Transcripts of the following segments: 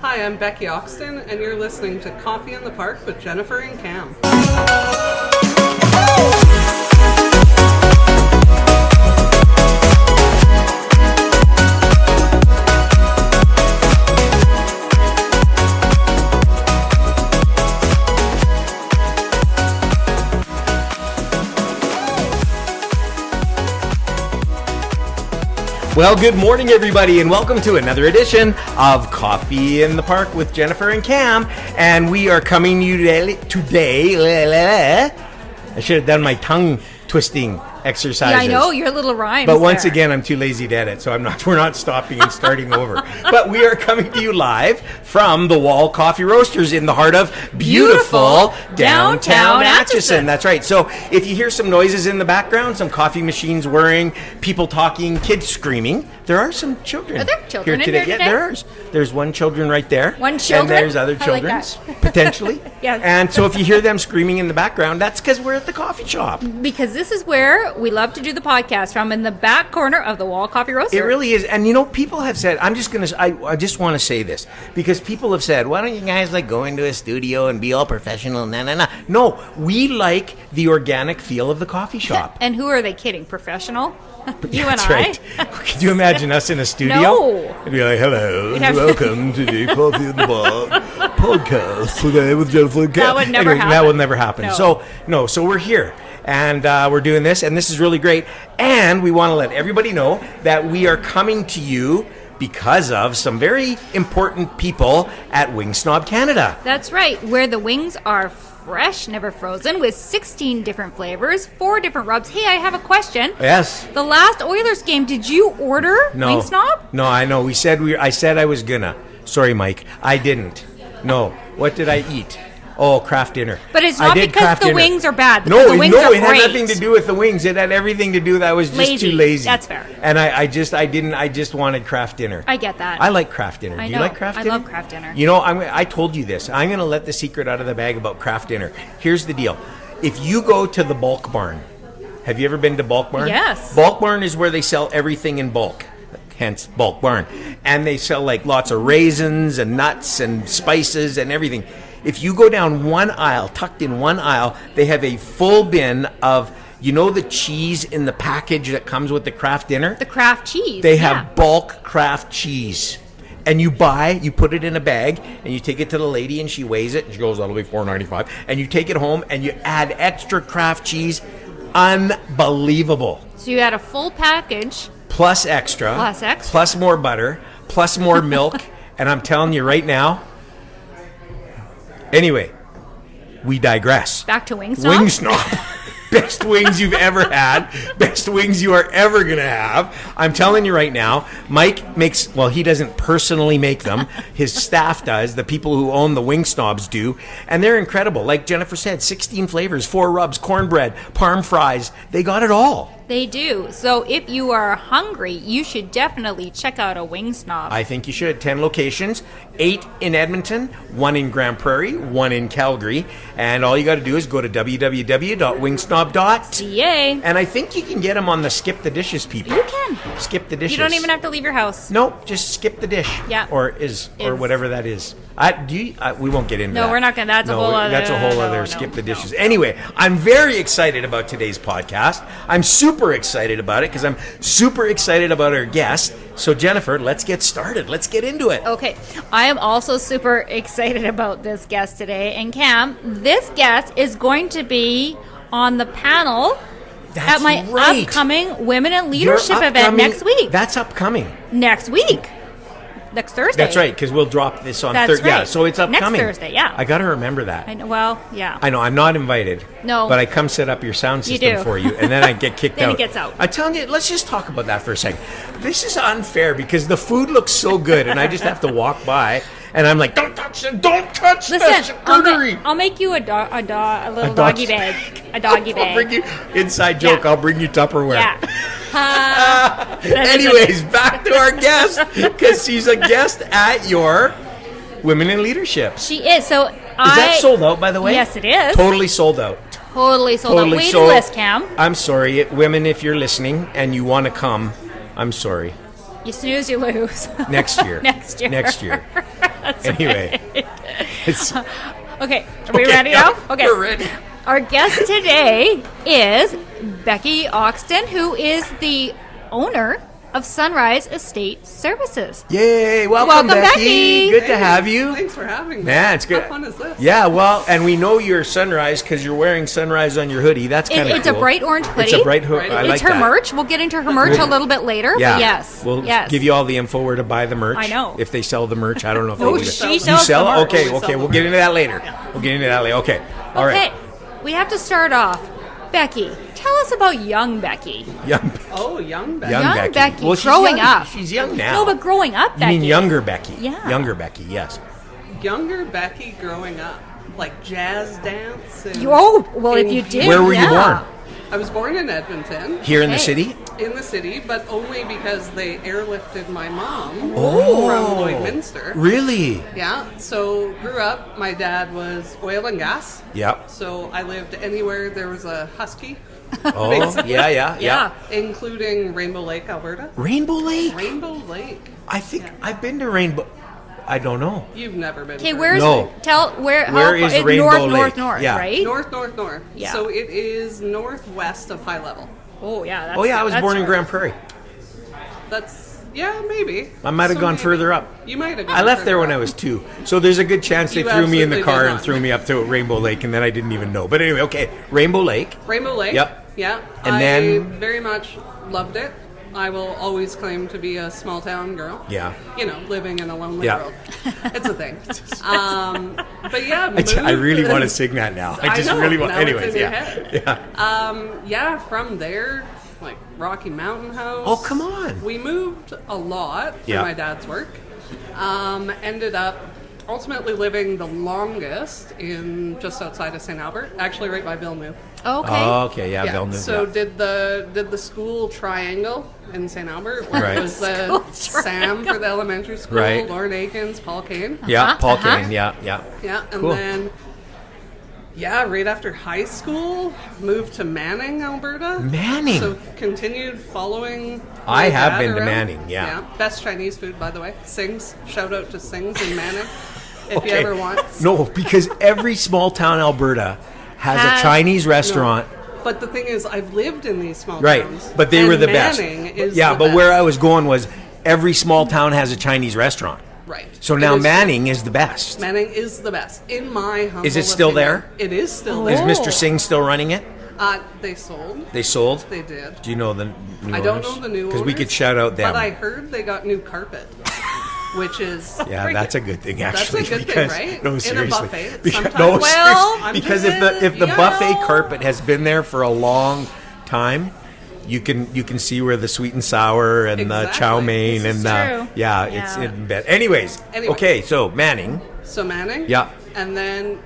Hi, I'm Becky Oxton, and you're listening to Coffee in the Park with Jennifer and Cam. Well, good morning, everybody, and welcome to another edition of Coffee in the Park with Jennifer and Cam. And we are coming to you today. I should have done my tongue twisting exercises. Yeah, I know, your little rhymes. But once again, I'm too lazy to edit, so we're not stopping and starting over. But we are coming to you live from the Wall Coffee Roasters in the heart of beautiful downtown Atchison. That's right. So if you hear some noises in the background, some coffee machines whirring, people talking, kids screaming, there are some children. Are there children here today? in here today? Yeah, there's one children right there. One children? And there's other children, potentially. Yes. And so if you hear them screaming in the background, that's because we're at the coffee shop. Because this is where we love to do the podcast, from in the back corner of the Wall Coffee Roaster. It really is. And you know, people have said, I just want to say this, because people have said, why don't you guys go into a studio and be all professional? No, we like the organic feel of the coffee shop. And who are they kidding? Professional? You and That's I? Right. Can you imagine us in a studio? No. It'd be like, hello, and welcome to the Coffee in the Bar podcast today with Jennifer and Cam. That would never happen. That would never happen. No. So we're here. And we're doing this, and this is really great. And we want to let everybody know that we are coming to you because of some very important people at Wing Snob Canada. That's right, where the wings are fresh, never frozen, with 16 different flavors, 4 different rubs. Hey, I have a question. Yes. The last Oilers game, did you order Wing Snob? No, I know. I said I was gonna. Sorry, Mike. I didn't. No. What did I eat? Oh, craft dinner. But it's not because the wings are bad. No, the wings are it had nothing to do with the wings. It had everything to do that I was just too lazy. That's fair. And I just wanted craft dinner. I get that. I like craft dinner. Do you like craft dinner? I love craft dinner. You know, I told you this. I'm going to let the secret out of the bag about craft dinner. Here's the deal. If you go to the Bulk Barn, have you ever been to Bulk Barn? Yes. Bulk Barn is where they sell everything in bulk. Hence Bulk Barn. And they sell lots of raisins and nuts and spices and everything. If you go down one aisle, tucked in one aisle, they have a full bin of, the cheese in the package that comes with the craft dinner? The craft cheese. They have bulk craft cheese. And you put it in a bag, and you take it to the lady, and she weighs it, and she goes, that'll be $4.95. And you take it home, and you add extra craft cheese. Unbelievable. So you had a full package. Plus extra. Plus more butter. Plus more milk. And I'm telling you right now, anyway, we digress. Back to Wing Snob. Wing Snob. Best wings you've ever had. Best wings you are ever going to have. I'm telling you right now, Mike makes, he doesn't personally make them. His staff does. The people who own the Wing Snobs do. And they're incredible. Like Jennifer said, 16 flavors, 4 rubs, cornbread, parm fries. They got it all. They do. So if you are hungry, you should definitely check out a Wing Snob. I think you should. 10 locations, 8 in Edmonton, 1 in Grand Prairie, 1 in Calgary. And all you got to do is go to www.wingsnob.ca. And I think you can get them on the Skip the Dishes people. You can. Skip the Dishes. You don't even have to leave your house. Nope, just skip the dish. Yeah. Or whatever that is. We won't get into that. No, we're not going to. That's a whole other. Skip the dishes. No. Anyway, I'm very excited about today's podcast. I'm super excited about it because I'm super excited about our guest. So, Jennifer, let's get started. Let's get into it. Okay. I am also super excited about this guest today. And Cam, this guest is going to be on the panel at my upcoming Women in Leadership event next week. That's upcoming. Next week. Next Thursday. That's right, because we'll drop this on Thursday. Right. Yeah, so it's upcoming. Next Thursday, yeah. I got to remember that. I know. Well, yeah. I know. I'm not invited. No. But I come set up your sound system for you, and then I get kicked then out. Then it gets out. I'm telling you, let's just talk about that for a second. This is unfair because the food looks so good, and I just have to walk by, and I'm like, don't touch it, don't touch this. I'll make you a little doggy bag. A doggy bag. I'll bring you, inside joke, I'll bring you Tupperware. Yeah. Anyways, back to our guest, because she's a guest at your Women in Leadership. She is. So is that sold out, by the way? Yes, it is. Totally sold out. Totally sold out. Waiting list, Cam. I'm sorry, women, if you're listening and you want to come, I'm sorry. You snooze, you lose. Next year. Next year. Anyway. It's, Okay, are we ready now? Okay. We're ready. Our guest today is Becky Oxton, who is the owner of Sunrise Estate Services. Yay! Welcome, Becky. Good to have you. Thanks for having me. Man, it's good. How fun is this? Yeah, well, and we know you're Sunrise because you're wearing Sunrise on your hoodie. That's kind of cool. It's a bright orange hoodie. It's a bright hoodie. I like It's her that. merch. We'll get into her merch a little bit later. Yeah. But yes. We'll yes. give you all the info where to buy the merch. I know. If they sell the merch. I don't know if No, they do. she You sells sell the it? merch. Okay, We okay. sell We'll the get into that later. We'll get into that later. Okay. All right. Okay. We have to start off. Becky, tell us about young Becky. Young Oh, young Becky. Young Becky, Well, she's growing young. up. She's young now. No, but growing up, You Becky. mean younger Becky? Yeah. Younger Becky, yes. Younger Becky growing up. Like jazz dance. And Oh, well, if you did. Where were you born? I was born in Edmonton. Here in the Okay. city? In the city, but only because they airlifted my mom Oh. from Lloydminster. Really? Yeah, so grew up, my dad was oil and gas. Yep. So I lived anywhere there was a husky, Oh, basically. yeah. Including Rainbow Lake, Alberta. Rainbow Lake? Rainbow Lake. I think I've been to Rainbow. I don't know. You've never been. Okay, to where's No. where Where is it's Rainbow north, Lake? north, Yeah. right? North. Yeah. So it is northwest of High Level. Oh yeah. That's, Oh, yeah, I was that's born in right. Grand Prairie. Maybe. I might have So gone maybe. further up. You might have gone I left further there when up. I was 2. So there's a good chance they You threw me in the absolutely car did and not. threw me up to Rainbow Lake, and then I didn't even know. But anyway, okay. Rainbow Lake. Rainbow Lake. Yep. Yeah. And I then- very much loved it. I will always claim to be a small town girl. Yeah. You know, living in a lonely Yeah. world. It's a thing. But yeah, I really moved- want to sing that now. I I just know, really want. now it's Anyways, in your yeah. head. Yeah. From there, like Rocky Mountain House. Oh, come on. We moved a lot for Yeah. my dad's work. Ended up ultimately living the longest in just outside of St. Albert, actually right by Villeneuve. Okay. Oh, okay. Yeah, Villeneuve. So yeah. did the school triangle in St. Albert, where Right. it was Sam for the elementary school, Right. Lauren Akins, Paul Kane. Yeah, Paul uh-huh. Kane. Yeah. Yeah, and Cool. then right after high school, moved to Manning, Alberta. Manning? So continued following. I my have dad been to around. Manning, yeah. Best Chinese food, by the way. Sings. Shout out to Sings in Manning, if Okay. you ever want. No, because every small town Alberta has Has- a Chinese restaurant. But the thing is, I've lived in these small Right, towns. but they and were the best. Manning is Yeah, the but best. where I was going was every small town has a Chinese restaurant. Right. So It now is Manning is the best. Manning is the best, in my humble Is it still opinion. there? It is still Is there. Mr. Singh still running it? They sold. They sold? They did. Do you know the new I don't know the new owners. Because we could shout out them. But I heard they got new carpet, which is Yeah, freaking- that's a good thing, That's actually. a good because, thing, right? No, In a seriously. buffet, Because, sometimes. no, Well, seriously. I'm Because just if the saying, buffet know. carpet has been there for a long time, you can see where the sweet and sour and the Exactly. chow mein This and is the true. it's Yeah. in bed. Anyways, Anyway. okay, so Manning. So Manning. Yeah. And then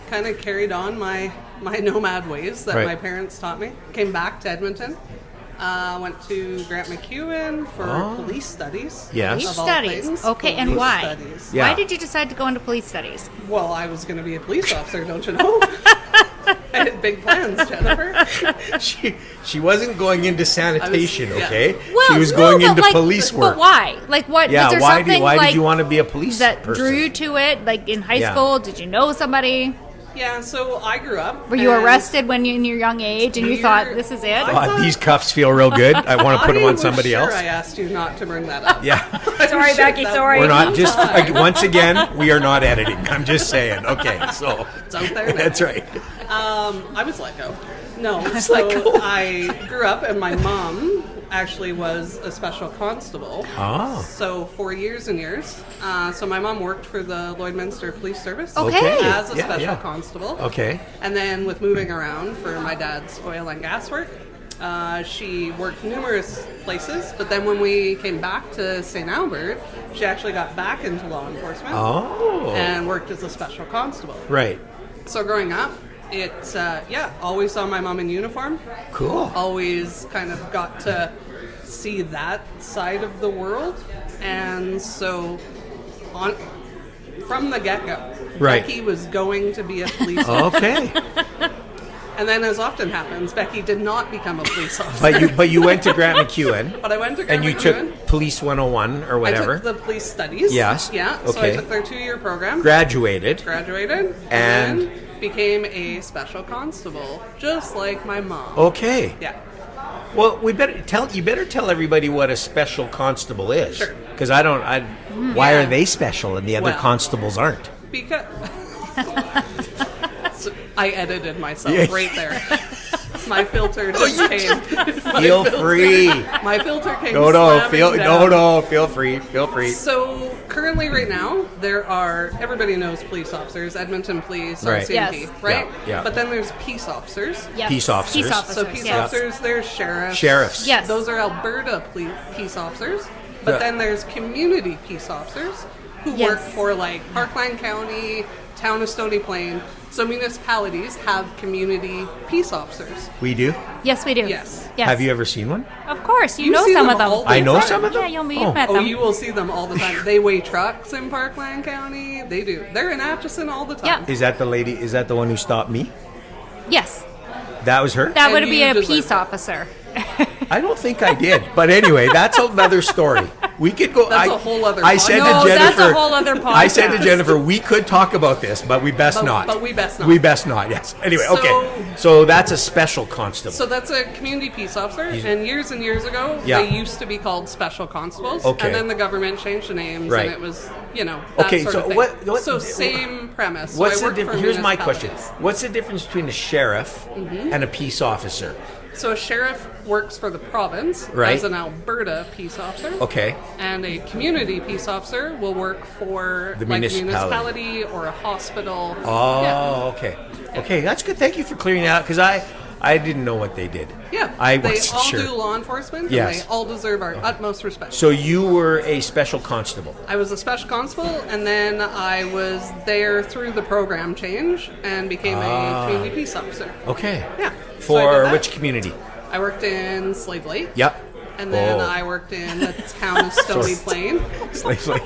kind of carried on my nomad ways that Right. my parents taught me. Came back to Edmonton. Went to Grant MacEwan for police studies. Yes. Police of all studies. things. Okay, and Police why? Studies. Yeah. Why did you decide to go into police studies? Well, I was going to be a police officer, don't you know? I had big plans, Jennifer. She wasn't going into sanitation, yeah. okay? Well, she was no, going but into like, police work. But why? Like what? Yeah, was there why something did like you want to be a police that person? drew you to it? Like in high Yeah. school, did you know somebody? Yeah, so I grew up. Were you and arrested when you in your young age and you thought this is it? God, these cuffs feel real good. I want to put them on was somebody sure else. I asked you not to bring that up. Yeah. Sorry, Becky, sorry. We're not just once again. We are not editing. I'm just saying. Okay, so It's out there now. that's right. I was let go. No, so I grew up, and my mom actually was a special constable. Oh. So for years and years. So my mom worked for the Lloydminster Police Service. Okay. As a Yeah, special yeah. constable. Okay. And then with moving around for my dad's oil and gas work, she worked numerous places. But then when we came back to St. Albert, she actually got back into law enforcement Oh. and worked as a special constable. Right. So growing up, it's always saw my mom in uniform. Cool. Always kind of got to see that side of the world, and so from the get-go, Right. Becky was going to be a police officer. Okay. And then, as often happens, Becky did not become a police officer. But you went to Grant MacEwan. But I went to And Grant you MacEwan. took Police 101 or whatever. I took the police studies. Yes. Yeah. So Okay. I took their 2-year program. Graduated. And then became a special constable, just like my mom. Okay. Yeah. Well, you better tell everybody what a special constable is. Sure. Because why are they special and the other constables aren't? Because so I edited myself right there. My filter just came. Feel free. My filter came. Feel free. So currently, right now, everybody knows police officers, Edmonton Police, Right. RCMP, Yes. right? Yeah. But then there's peace officers. Yes. Peace officers. So peace yes. officers, there's sheriffs. Sheriffs. Yes. Those are Alberta peace officers. But Yeah. then there's community peace officers who Yes. work for like Parkland County, Town of Stony Plain. So municipalities have community peace officers. We do? Yes, we do. Yes. Have you ever seen one? Of course, you You know see some them of them. all the I know time. some of them? Yeah, you've Oh. met Oh, them. you will see them all the time. They weigh trucks in Parkland County. They do. They're in Atchison all the time. Yeah. Is that the lady? Is that the one who stopped me? Yes, That was her? that And would be you a deserve peace it. officer. I don't think I did. But anyway, that's another story. We could go. That's a whole other I said podcast. to No, Jennifer. that's a whole other I said to podcast. Jennifer, we could talk about this, but we best not. But we best not. We best not. Yes. Anyway, So- okay. So that's a special constable. So that's a community peace officer, and years ago, Yeah. they used to be called special constables, Okay. and then the government changed the names, Right. and it was, that Okay, sort so of thing. what- So same premise. What's so I the work difference? for Here's my question: municipalities. what's the difference between a sheriff and a peace officer? So a sheriff works for the province Right. as an Alberta peace officer. Okay. And a community peace officer will work for The like a municipality. municipality or a hospital. Oh, Yeah. okay. Okay, that's good. Thank you for clearing that out because I didn't know what they did. Yeah. I they wasn't all sure. do law enforcement, Yes. and they all deserve our utmost respect. So you were a special constable. I was a special constable, and then I was there through the program change and became a community peace officer. Okay. Yeah. So I did For that. which community? I worked in Slave Lake. Yep. And then Oh. I worked in the town of Stony Plain. Slave Lake.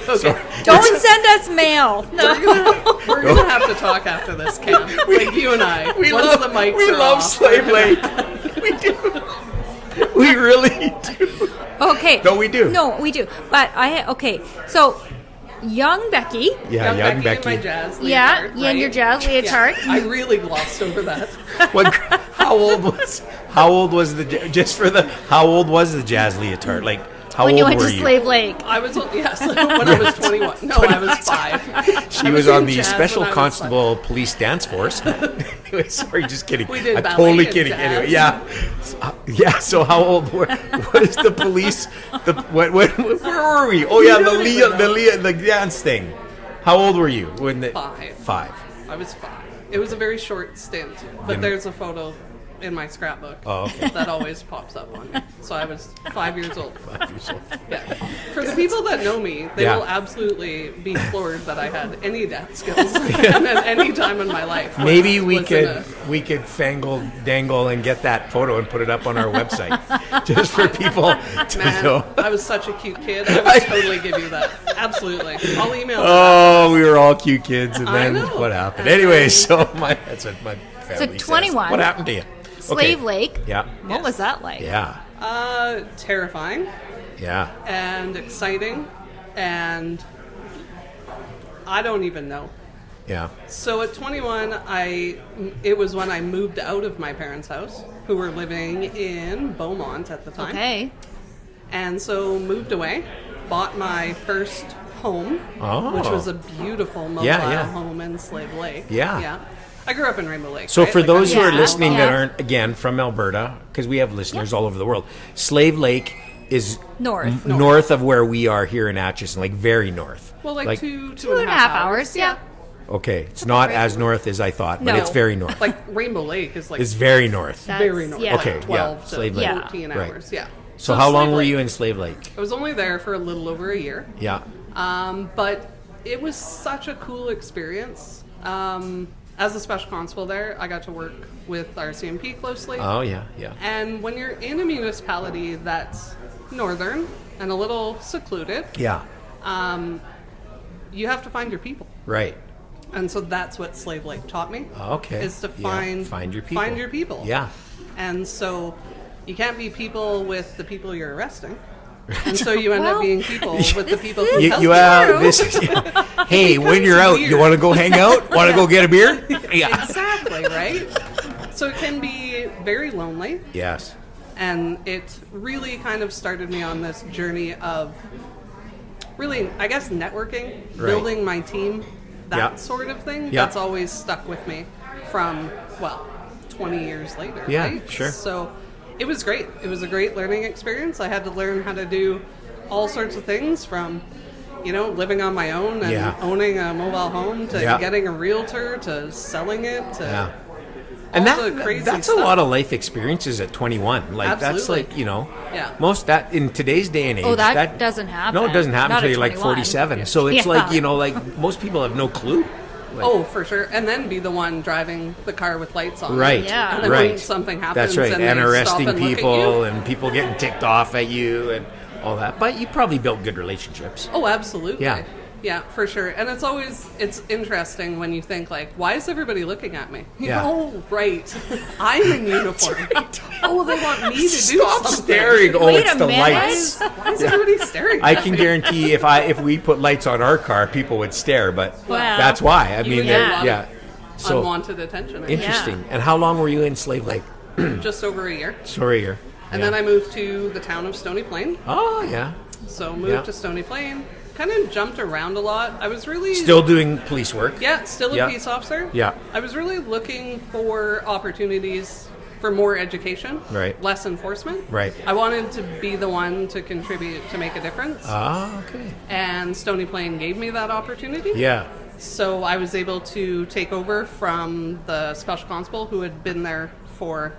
Okay. Don't send us mail. No. We're gonna have to talk after this, Cam. Like you and I. Once the mics we are love off, Slave we're Lake. gonna- We do. We really do. Okay. No, we do. No, we do. But so young Becky. Yeah, young in Becky. my jazz Yeah, leotard, in your right? jazz leotard. Yeah, I really glossed over that. What? How old was the just for the? How old was the jazz leotard? Like how When old you went were to you? Slave Lake. I was yes when I was 21. No, I was 5. She I was in on the jazz special when I was constable police dance force. Anyway, sorry, just kidding. We did I'm ballet totally and kidding. jazz. Anyway, yeah. So how old was the police? Where were we? Oh yeah, the dance thing. How old were you when the 5. 5? I was 5. It was a very short stint, but there's a photo in my scrapbook that always pops up on me. So I was 5 years old. 5 years old. Yeah. For the people that know me, they Yeah. will absolutely be floored that I had any dance skills at any time in my life. Maybe we was in could fangle dangle and get that photo and put it up on our website, just for people to Man, know. I was such a cute kid. I would totally give you that. Absolutely. I'll email you. Oh, we were all cute kids, and I then know. what happened? Anyway, so that's what my family says. 21. What happened to you? Slave Okay. Lake. Yeah. What was that like? Yeah. Terrifying Yeah. and exciting, and I don't even know. Yeah. So at 21, it was when I moved out of my parents' house, who were living in Beaumont at the time. Okay. And so moved away, bought my first home, Oh. which was a beautiful mobile Yeah. home in Slave Lake. Yeah. Yeah. I grew up in Rainbow Lake. So right? for Like, those who are Yeah. listening that Yeah. aren't again from Alberta, because we have listeners all over the world, Slave Lake is North. north of where we are here in Atchison, like very north. Well, like two 2.5 hours. Yeah. Okay, it's not as north as I thought, but No. it's very north. Like Rainbow Lake is like It's very north. That's- very north. yeah. Okay, 12 yeah, to Slave Lake. 14 Right. hours. Yeah. So how Slave long were Lake, you in Slave Lake? I was only there for a little over a year. Yeah. But it was such a cool experience. As a special constable there, I got to work with RCMP closely. Oh yeah, yeah. And when you're in a municipality that's northern and a little secluded, Yeah. you have to find your people. Right. And so that's what Slave Lake taught me. Okay. Is to Yeah, find your people. Find your people. Yeah. And so you can't be people with the people you're arresting. And so you end up being people with the people who help you. Hey, when you're out, you want to go hang out? Want to go get a beer? Yeah. Exactly, right? So it can be very lonely. Yes. And it really kind of started me on this journey of really, I guess, networking, building my team, that sort of thing. That's always stuck with me from, 20 years later. Yeah, right? sure. So it was great. It was a great learning experience. I had to learn how to do all sorts of things from, living on my own and owning a mobile home to getting a realtor to selling it to and crazy that's stuff. A lot of life experiences at 21. Like Absolutely. That's like, most that in today's day and age. Oh, that doesn't happen. No, it doesn't happen Not until at you're like 21. 47. Yeah. So it's like most people have no clue. Like, for sure. And then be the one driving the car with lights on. Right. Yeah. And then when something happens, That's right. and And they arresting stop and look at people you. and people getting ticked off at you and all that. But you probably built good relationships. Oh, absolutely. Yeah. Yeah, for sure. And it's interesting when you think, like, why is everybody looking at me? Oh, right. I'm in uniform. Oh, they want me to do Stop something. staring. Oh, Wait it's a the minute. lights. Why is everybody staring I at can me? guarantee if we put lights on our car, people would stare. But Wow. that's why. I You mean, would get a lot yeah. of So unwanted attention. interesting. And how long were you in Slave Lake? Just over a year. Sorry, here. And then I moved to the town of Stony Plain. Oh yeah. So moved to Stony Plain. Kind of jumped around a lot. I was really... Still doing police work. Yeah, still a peace officer. Yeah. I was really looking for opportunities for more education. Right. Less enforcement. Right. I wanted to be the one to contribute to make a difference. Ah, okay. And Stony Plain gave me that opportunity. Yeah. So I was able to take over from the special constable who had been there for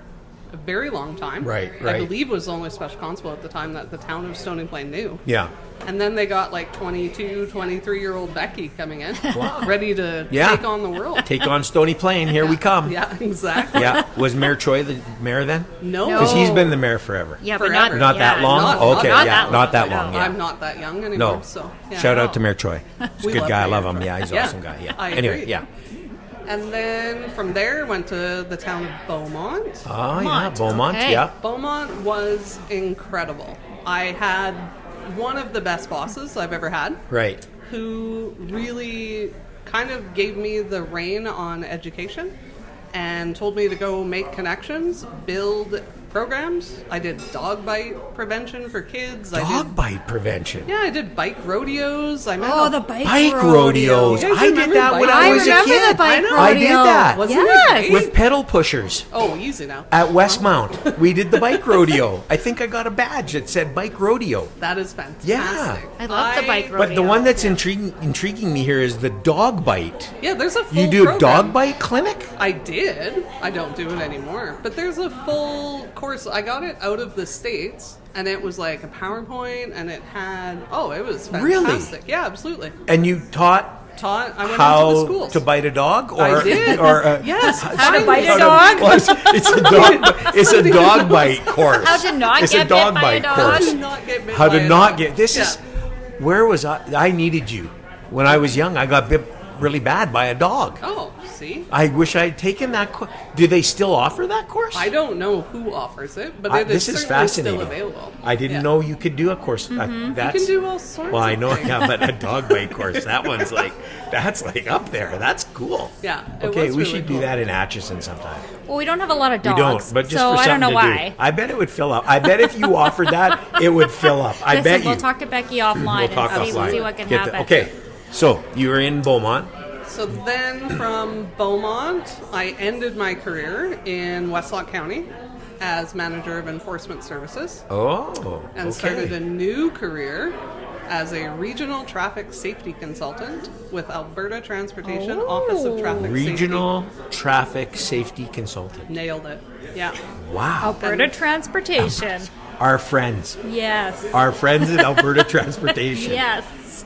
a very long time. Right. I believe was the only special constable at the time that the town of Stony Plain knew. Yeah. And then they got like 22, 23-year-old Becky coming in, ready to take on the world. Take on Stony Plain. Here we come. Yeah, exactly. Yeah. Was Mayor Choi the mayor then? No. Because he's been the mayor forever. Yeah, but Forever. Not that long? Not Okay, that not that long, long. Yeah. I'm not that young anymore. No. So Shout out to Mayor Choi. He's a We good love guy. I Mayor love him. Choi. Yeah, he's an Yeah. awesome guy. Yeah. I Anyway, agree. yeah. And then from there, went to the town of Beaumont. Oh, yeah. Beaumont. Okay. Yeah. Beaumont was incredible. I had one of the best bosses I've ever had, Right. who really kind of gave me the rein on education and told me to go make connections, build programs. I did dog bite prevention for kids. Dog bite prevention. I did bike rodeos. I met the bike rodeos. You guys I did remember that when I bike was a remember kid. the bike rodeo. I did that. Wasn't it Yes. great? With pedal pushers. Oh, easy now. At Westmount, we did the bike rodeo. I think I got a badge that said bike rodeo. That is fantastic. Yeah. I love the bike rodeo. But the one that's intriguing me here is the dog bite. Yeah, there's a full You do a program. dog bite clinic? I did. I don't do it anymore. But there's a full course. I got it out of the States, and it was like a PowerPoint, and it had... Oh, it was fantastic. Really? Yeah, absolutely. And you taught I went into the how schools. to bite a dog? Or, I did. Or, Yes. How to bite a how to- dog? Well, it's a dog bite course. How to not It's get a dog bit by a bite dog? How course. to not get bit How by to a not dog. get... This is... Where was I? I needed you. When I was young, I got bit really bad by a dog. Oh, see? I wish I had taken that course. Do they still offer that course? I don't know who offers it, but it This is is certainly fascinating. still available. I didn't Yeah. know you could do a course. You That's, can do all sorts well, I of know, things. yeah, but a dog bite course, that's like up there. That's cool. Yeah, it Okay, was we really should cool. do that in Atchison sometime. Well, we don't have a lot of dogs. We don't, but just so for I something don't know to why. do. I bet it would fill up. I bet if you offered that, it would fill up. I Listen, bet you. we'll talk to Becky offline We'll talk and offline. see what can Get happen. okay, so you were in Beaumont. So then from Beaumont, I ended my career in Westlock County as manager of enforcement services Oh, and okay. started a new career as a regional traffic safety consultant with Alberta Transportation Office of Traffic Regional traffic safety consultant. Safety. Nailed it. Yeah. Wow. Alberta Transportation. Our friends. Yes. Our friends at Alberta Transportation. Yes.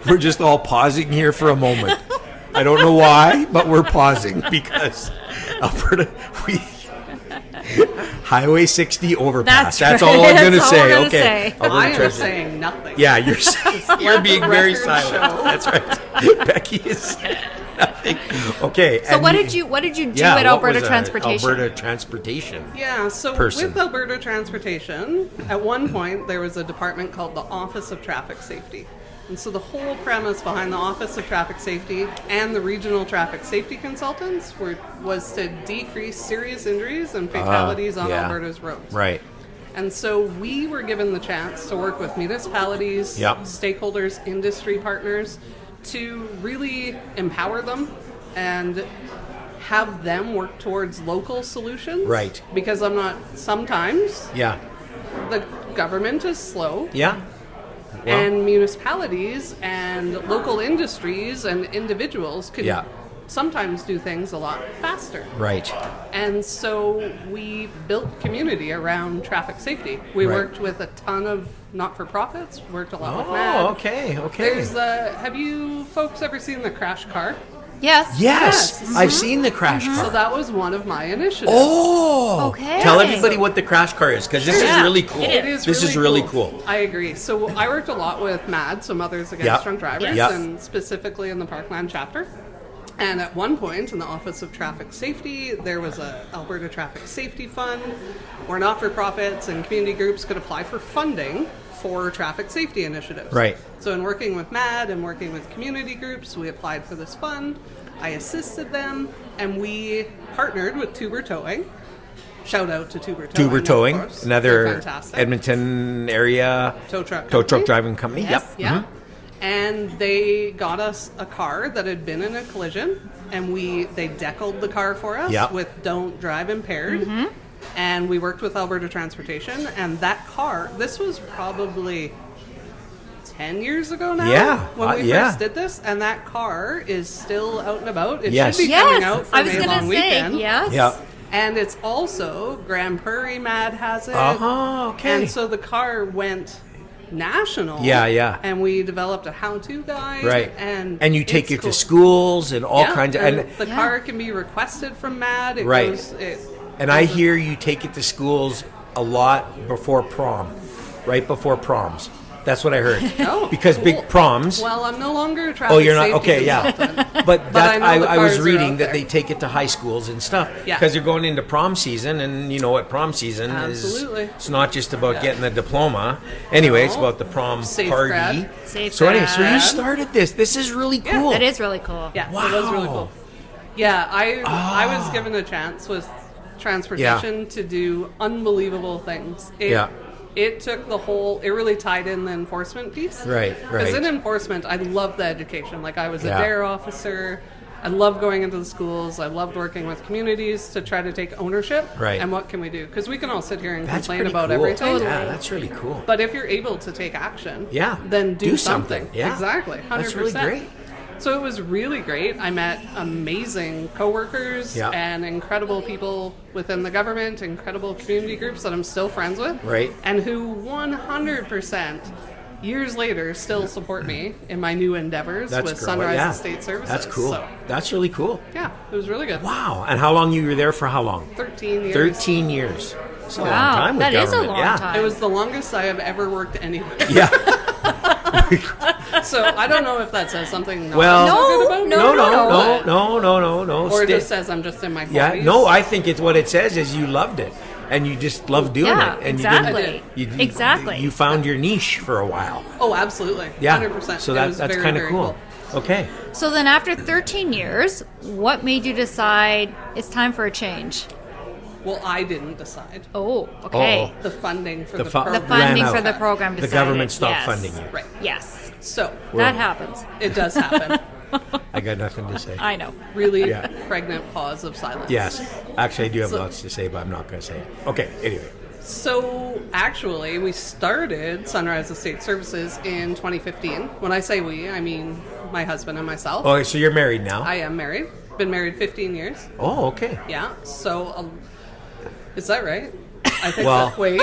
We're just all pausing here for a moment. I don't know why, but we're pausing because Alberta, Highway 60 overpass. That's right. all I'm going to That's all say. we're gonna Okay. say. Alberta I am Transportation. saying nothing. Yeah, you're being very record silent. show. That's right. Becky is. Nothing. Okay. So what did you do at Alberta Transportation? Alberta Transportation. Yeah, so Person. with Alberta Transportation, at one point there was a department called the Office of Traffic Safety. And so the whole premise behind the Office of Traffic Safety and the regional traffic safety consultants was to decrease serious injuries and fatalities on Alberta's roads. Right. And so we were given the chance to work with municipalities, stakeholders, industry partners, to really empower them and have them work towards local solutions. Right. Because sometimes Yeah. the government is slow. Yeah. Well, And municipalities and local industries and individuals could sometimes do things a lot faster. right. And so we built community around traffic safety. We worked with a ton of not-for-profits, worked a lot with MAD. Okay. There's have you folks ever seen the crash car? Yes. Yes. Yes. I've seen the crash car. So that was one of my initiatives. Oh. Okay. Tell everybody what the crash car is, because this is really cool. It is This is really cool. I agree. So I worked a lot with MAD, so Mothers Against Drunk Drivers, Yep. and specifically in the Parkland chapter. And at one point in the Office of Traffic Safety, there was a Alberta Traffic Safety Fund where not-for-profits and community groups could apply for funding for traffic safety initiatives. Right. So in working with MAD and working with community groups, we applied for this fund. I assisted them, and we partnered with Tuber Towing. Shout out to Tuber Towing. Tuber Towing, of course. They're another fantastic. Edmonton area tow truck driving company. Yes, Yep. yeah. Mhm. And they got us a car that had been in a collision, and they deckled the car for us Yep. with "Don't Drive Impaired." And we worked with Alberta Transportation, and that car. This was probably 10 years ago now. Yeah, when we yeah. first did this, and that car is still out and about. It Yes. should be coming out for I was May going to long say, weekend. yes. Yeah. And it's also Grand Prairie MAD has it. Okay. And so the car went national. Yeah. And we developed a how-to guide. Right. And you take it's it cool. to schools and all kinds of. And the car can be requested from MAD. It Right. goes, And I hear you take it to schools a lot before prom, right before proms. That's what I heard. Oh, because cool. big proms. Well, I'm no longer a traffic Oh, you're not? safety Okay, yeah. consultant. But I know the I was cars are reading out that there. they take it to high schools and stuff. Yeah. Because they're going into prom season, and you know what prom season Absolutely. is. It's not just about getting the diploma. Anyway, it's No. about the prom Safe party. grad. Safe So anyway, so you grad. started this. This is really cool. That is really cool. Yeah, Wow. it was really cool. Yeah, I was given a chance with transportation to do unbelievable things. It took it really tied in the enforcement piece. Right. Because in enforcement, I love the education. Like, I was a Yeah. DARE officer. I loved going into the schools. I loved working with communities to try to take ownership. Right. And what can we do? Because we can all sit here and That's complain pretty about cool. everything. Yeah, that's really cool. But if you're able to take action, Yeah. then do something. something. Yeah. Exactly. 100%. That's really great. So it was really great. I met amazing coworkers Yeah. and incredible people within the government, incredible community groups that I'm still friends with. Right. And who 100% years later still support me in my new endeavors That's with great. Sunrise Yeah. Estate Services. That's cool. So, That's really cool. yeah, it was really good. Wow. And how long you were there for? How long? 13 years. 13 years. It's a long Wow, time with that is a government. long Yeah. time. It was the longest I have ever worked anywhere. Yeah. So I don't know if that says something not Well, so good about me. No. Or it Stay- just says I'm just in my 40s. Yeah, no, I think it's what it says is you loved it. And you just loved doing Yeah, it. And exactly. You didn't, Exactly. You found your niche for a while. Oh, absolutely. Yeah. 100%. So It was that's very, kind of very cool. Okay. So then after 13 years, what made you decide it's time for a change? Well, I didn't decide. Oh, okay. Uh-oh. The funding for The the, fu- program. The funding ran for out. the program The decided. government stopped Yes. funding you. Right. Yes. So That happens. it does happen. I got nothing to say. I know. Really Yeah. pregnant pause of silence. Yes. Actually, I do have So- lots to say, but I'm not going to say it. Okay, anyway. So actually, we started Sunrise Estate Services in 2015. When I say we, I mean my husband and myself. Oh, so you're married now? I am married. Been married 15 years. Oh, okay. Yeah. So, is that right? I think. Well- Wait.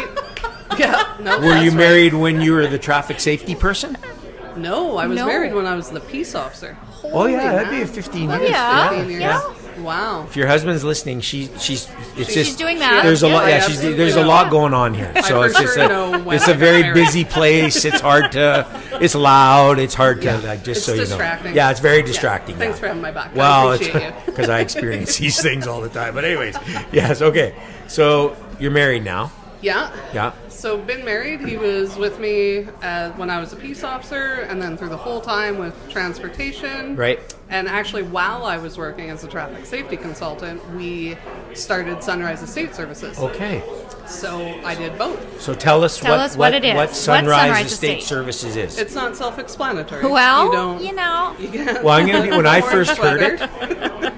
Yeah. No. Were you that's married when you were the traffic safety person? Right. No, I was No. married when I was the peace officer. Oh, yeah, Holy that'd be man. 15 That years. is Yeah. 15 years. Yeah. Wow. If your husband's listening, she's just doing that. There's a Yeah, lot. I Yeah, absolutely there's a know. lot going on here. So for it's just sure know when it's a I'm very married. busy place. It's hard to. It's loud. It's hard to like just It's so you know. distracting. Yeah, it's very distracting. Thanks yeah. for having my back. Well, I it's appreciate you. because I experience these things all the time. But anyways, yes. Okay. So you're married now. Yeah. Yeah. So been married. He was with me when I was a peace officer, and then through the whole time with transportation. Right. And actually, while I was working as a traffic safety consultant, we started Sunrise Estate Services. Okay. So I did both. So tell us what it is. What What Sunrise Sunrise Estate Estate? Services is. It's not self-explanatory. Well, you don't. you know. You can't. Well, I'm gonna. When I first heard Orange it,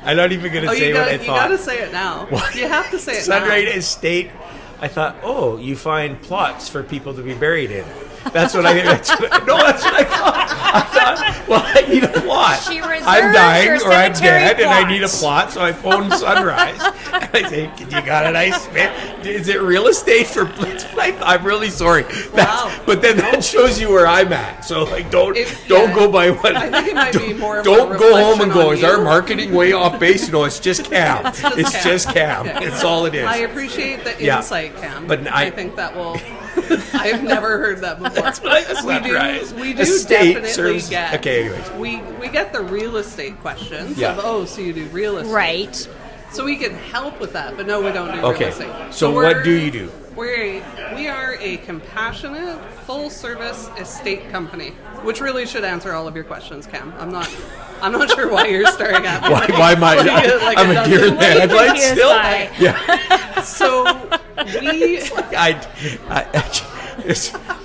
I'm not even gonna say what I you thought. gotta say it now. You have to say it Sunrise now. Estate. I thought, oh, you find plots for people to be buried in. That's what I. That's what I thought. I thought, well, I need a plot. She reserves I'm dying her or I'm cemetery dead, and I need a plot. plot. So I phoned Sunrise. And I say, you got a nice bit? Is it real estate for? I'm really sorry. Wow. But then that shows you where I'm at. So like, don't Yeah. go by what. I think it might be more of a Don't go home and reflection go. on Is our you." marketing way off base? No, it's just Cam. It's Cam. just Cam. Yeah. It's all it is. I appreciate the Yeah. insight, Cam. But I I- think that will. I've never heard that before. That's what I Sunrise We do Estate definitely serves- get. okay, anyways. We get the real estate questions. Yeah. Of, so you do real estate, Right. So we can help with that, but no, we don't do Okay. real estate. So what do you do? We are a compassionate, full-service estate company, which really should answer all of your questions, Cam. I'm not sure why you're staring at me. Why am I? Like I'm it a deer in doesn't- the headlights confused still. by- Yeah. So we.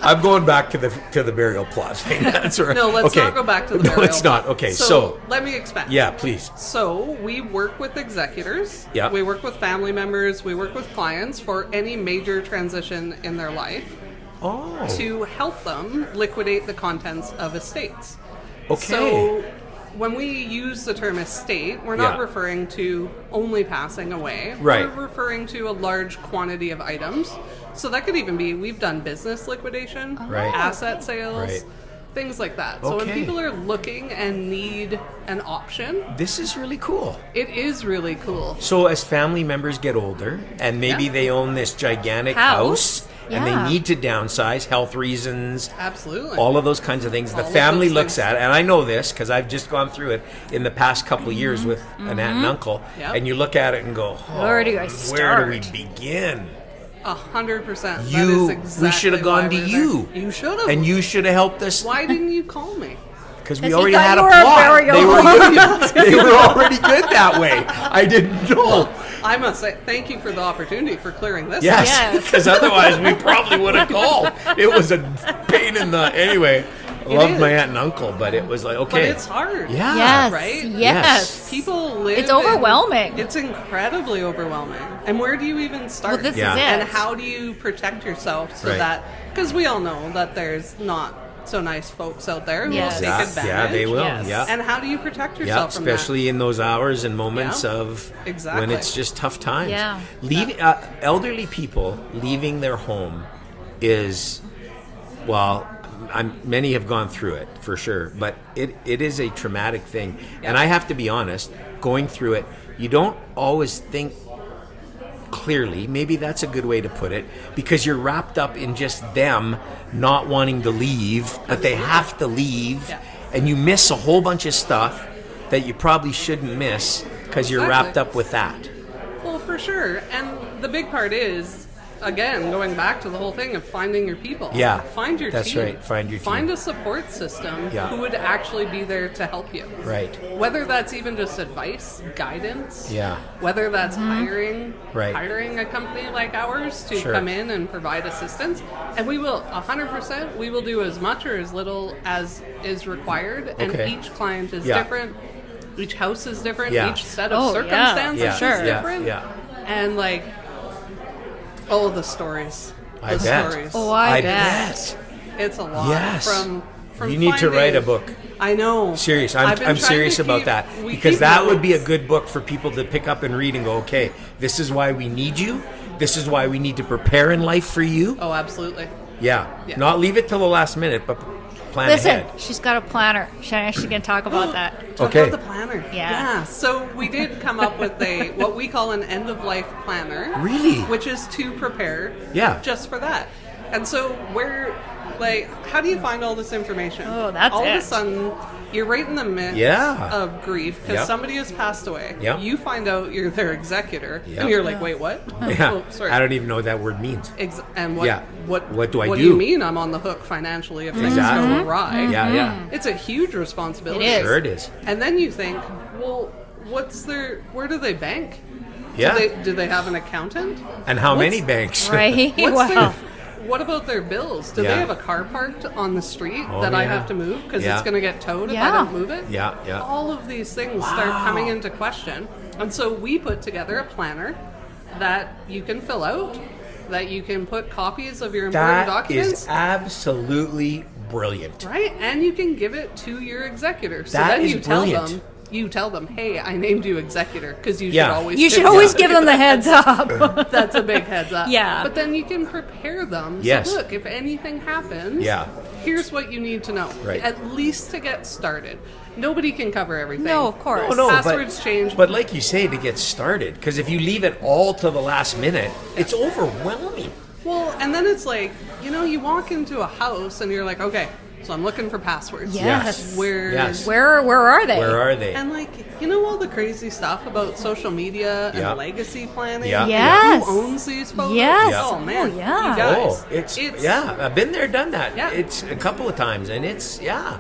I'm going back to the burial plot thing. That's right. No, let's okay. not go back to the No, burial it's not. plot. Okay, so let me expand. yeah, please. So we work with executors. Yeah. We work with family members. We work with clients for any major transition in their life Oh. to help them liquidate the contents of estates. Okay. So when we use the term estate, we're not Yeah. referring to only passing away. Right. We're referring to a large quantity of items. So that could even be, we've done business liquidation, Right. asset sales, Right. things like that. So when Okay. people are looking and need an option, This is really cool. it is really cool. So as family members get older and maybe Yeah. they own this gigantic House. house and Yeah. they need to downsize, health reasons, Absolutely. all of those kinds of things. The All of family those looks things. at it, and I know this because I've just gone through it in the past couple of years with an aunt and uncle, Yep. and you look at it and go, oh, Where do I where do start? we begin? 100%. You- That is we exactly should have gone why to we're you. there. You should have. And you should have helped us Why didn't you call me? because we 'Cause he already thought had a you were a plot. burial They were home. good. They were already good that way. I didn't know. I must say, thank you for the opportunity for clearing this. Yes, Yes. because otherwise we probably would have called. It was a pain in the anyway. I loved is. my aunt and uncle, but it was like But okay. it's hard. Yeah. Yes. Right? Yes. People live. It's overwhelming. It's incredibly overwhelming. And where do you even start? Well, this Yeah. is it. And how do you protect yourself so Right. that, because we all know that there's not so nice folks out there who Yes. will take Yeah, advantage. yeah, they will. Yes. Yeah. And how do you protect Yeah, yourself from that? especially in those hours and moments Yeah, of exactly. when it's just tough times. Yeah. Elderly people leaving their home is, well, many have gone through it for sure, but it is a traumatic thing. And I have to be honest, going through it, you don't always think clearly. Maybe that's a good way to put it, because you're wrapped up in just them not wanting to leave, but they have to leave, Yeah. and you miss a whole bunch of stuff that you probably shouldn't miss because you're Exactly. wrapped up with that. Well, for sure. And the big part is, again, going back to the whole thing of finding your people. Yeah, Find your that's team. right, find your Find team. a support system Yeah. who would actually be there to help you. Right. Whether that's even just advice, guidance. Yeah. Whether that's hiring Right. a company like ours to Sure. come in and provide assistance. And we will, 100%, we will do as much or as little as is required. And Okay. each client is Yeah. different. Each house is different. Yeah. Each set of Oh, yeah, circumstances Yeah, is sure. different. Yeah. And like, oh, the stories. I The bet. stories. Oh, I bet. It's a lot. Yes. From You need to write a book. I know. Serious. I've been I'm trying serious to about keep- that we because keep that would be a notes. good book for people to pick up and read and go, okay, this is why we need you. This is why we need to prepare in life for you. Oh, absolutely. Yeah. Yeah. Not leave it till the last minute, but Plan Listen, ahead. she's got a planner. She's actually going to talk about that. Talk Okay. about the planner. Yeah. So we did come up with what we call an end of life planner. Really? Which is to prepare. Yeah. Just for that. And so how do you find all this information? Oh, that's all it. of a sudden, you're right in the midst Yeah. of grief because Yep. somebody has passed away. Yep. You find out you're their executor, Yep. and you're like, wait, what? Yeah. Oh, sorry. I don't even know what that word means. And what? Yeah. What do I What do? do you mean I'm on the hook financially if things Exactly. go awry? Yeah, yeah. It's a huge responsibility. It is. Sure it is. And then you think, well, where do they bank? Yeah. Do they have an accountant? And how What's- many banks? Right? What's Wow. what about their bills? Do Yeah. they have a car parked on the street Oh, that I yeah. have to move because Yeah. it's going to get towed if Yeah. I don't move it? Yeah, yeah. All of these things start coming into question. And so we put together a planner that you can fill out, that you can put copies of your important That documents. is absolutely brilliant. Right, and you can give it to your executor. So That then is you brilliant. tell them, hey, I named you executor because you Yeah. should always. You should always give them the heads up. That's a big heads up. Yeah. But then you can prepare them. Yes. So look, if anything happens, Yeah. here's what you need to know. Right. At least to get started. Nobody can cover everything. No, of course. Oh, no, Passwords change. But like you say, to get started, because if you leave it all to the last minute, it's overwhelming. Well, and then it's like, you walk into a house and you're like, okay, so I'm looking for passwords. Yes. Yes. Where are they? Where are they? And all the crazy stuff about social media Yeah. and legacy planning. Yeah. and Yes. Who owns these photos? Yes. Oh man. Oh, yeah. You guys. Oh, it's I've been there, done that. Yeah. It's a couple of times, and it's Yeah.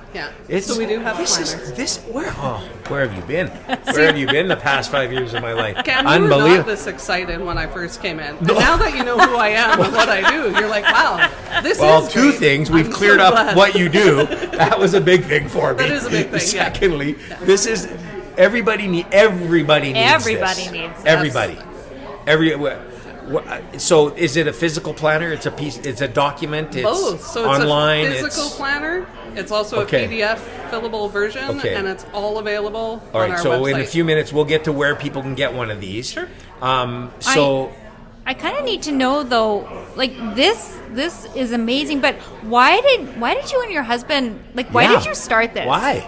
It's, So we do have a planner. Where have you been? Where have you been the past 5 years of my life? Cam, you were not this excited when I first came in. And now that you know who I am and what I do, you're like, wow, this Well, is two great. things. We've I'm cleared so up glad. what you do. That was a big thing for me. That is a big thing, yeah. Secondly, this is everybody needs Everybody this. needs this. Everybody. So is it a physical planner? It's a piece. It's a document. It's Both. So it's online. a physical planner. It's also Okay. a PDF fillable version, Okay. and it's all available All on right. our So website. in a few minutes, we'll get to where people can get one of these. Sure. I kind of need to know though, like this is amazing, but why did you and your husband why Yeah. did you start this? Why?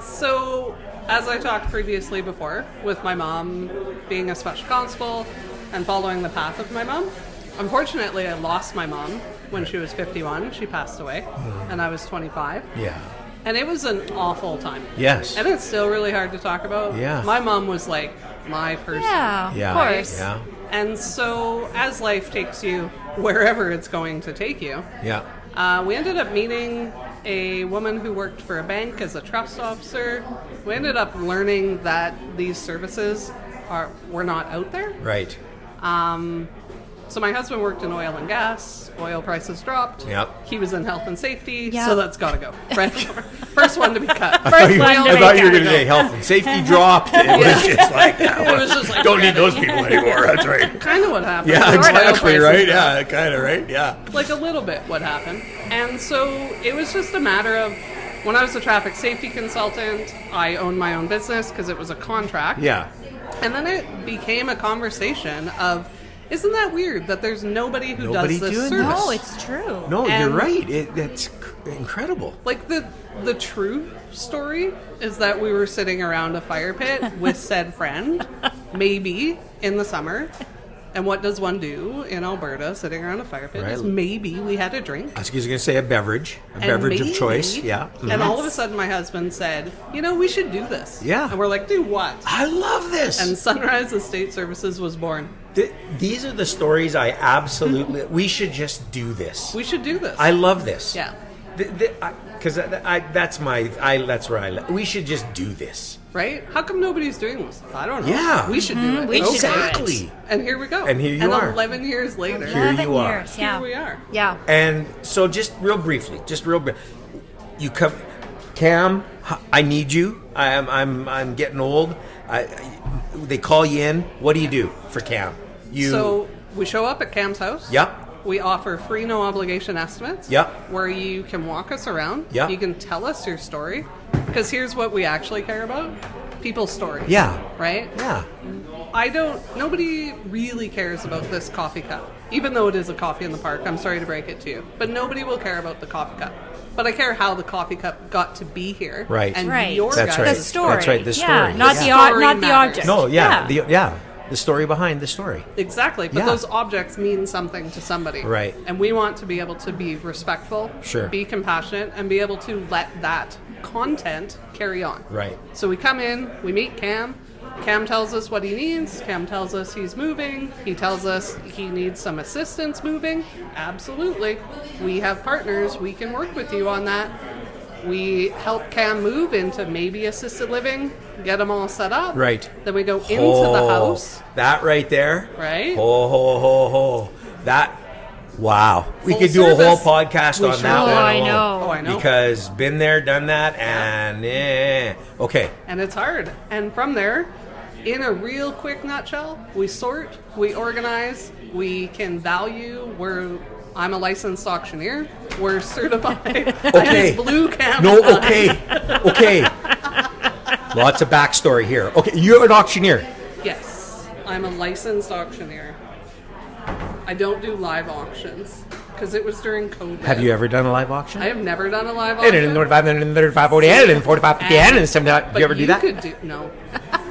So, as I talked previously before, with my mom being a special constable and following the path of my mom, unfortunately, I lost my mom when she was 51. She passed away, and I was 25. Yeah. And it was an awful time. Yes. And it's still really hard to talk about. Yeah. My mom was like my person. Yeah, Yeah. of course. Yeah. And so, as life takes you wherever it's going to take you, Yeah. we ended up meeting a woman who worked for a bank as a trust officer. We ended up learning that these services were not out there. Right. So my husband worked in oil and gas. Oil prices dropped. Yep. He was in health and safety, Yep. so that's got to go. Right? First one to be cut. First one to I be thought you were going to cut. say health and safety dropped. It was just like, It was just like, don't need those people anymore. That's right. kind of what happened. Yeah, Oil exactly. prices Right. dropped. Yeah, kind of right. Yeah. Like a little bit what happened. And so it was just a matter of when I was a traffic safety consultant, I owned my own business because it was a contract. Yeah. And then it became a conversation of, isn't that weird that there's nobody who Nobody does this doing service? No, it's true. No, you're And- right. That's incredible. Like the true story is that we were sitting around a fire pit with said friend, maybe in the summer. And what does one do in Alberta sitting around a fire pit? Right. Is maybe we had a drink. I was going to say a beverage And of maybe- choice. Yeah. And all of a sudden my husband said, we should do this. Yeah. And we're like, do what? I love this. And Sunrise Estate Services was born. These are the stories I absolutely. We should just do this. We should do this. I love this. Yeah. Because that's where I live. We should just do this. Right? How come nobody's doing this? I don't know. Yeah. We should do it. We should do it. Exactly. And here we go. And here you are. 11 years later, Here 11 you are. years, yeah. here we are. Yeah. And so, just real briefly, you come, Cam. I need you. I'm getting old. They call you in. What do you do for Cam? So we show up at Cam's house. Yep. We offer free, no obligation estimates. Yep. Where you can walk us around. Yep. You can tell us your story. Because here's what we actually care about: people's stories. Yeah. Right? Yeah. Nobody really cares about this coffee cup. even though it is a coffee in the park, I'm sorry to break it to you, but nobody will care about the coffee cup. But I care how the coffee cup got to be here. Right. And Right. your That's guys' right. The story. That's right, the story. Yeah, not Yeah. the Story not the matters. object. No, yeah. The story behind the story. Exactly, but Yeah. those objects mean something to somebody. Right. And we want to be able to be respectful, Sure. be compassionate, and be able to let that content carry on. Right. So we come in, we meet Cam. Cam tells us what he needs. Cam tells us he's moving. He tells us he needs some assistance moving. Absolutely. We have partners. We can work with you on that. We help Cam move into maybe assisted living, get them all set up. Right. Then we go into the house. That right there. Right. Ho. That. Wow. We Full could do a whole service. podcast We on sure that will. one. I alone. know. Oh, I know. Because been there, done that, and okay. And it's hard. And from there, in a real quick nutshell, we sort, we organize, we can value. I'm a licensed auctioneer. We're certified. Okay. Blue Cam. No, okay. Lots of backstory here. Okay, you're an auctioneer. Yes, I'm a licensed auctioneer. I don't do live auctions because it was during COVID. Have you ever done a live auction? I have never done a live And auction. 45, and 35, 40, and 45, 50, and 75. But Do you ever do that? Could do, no.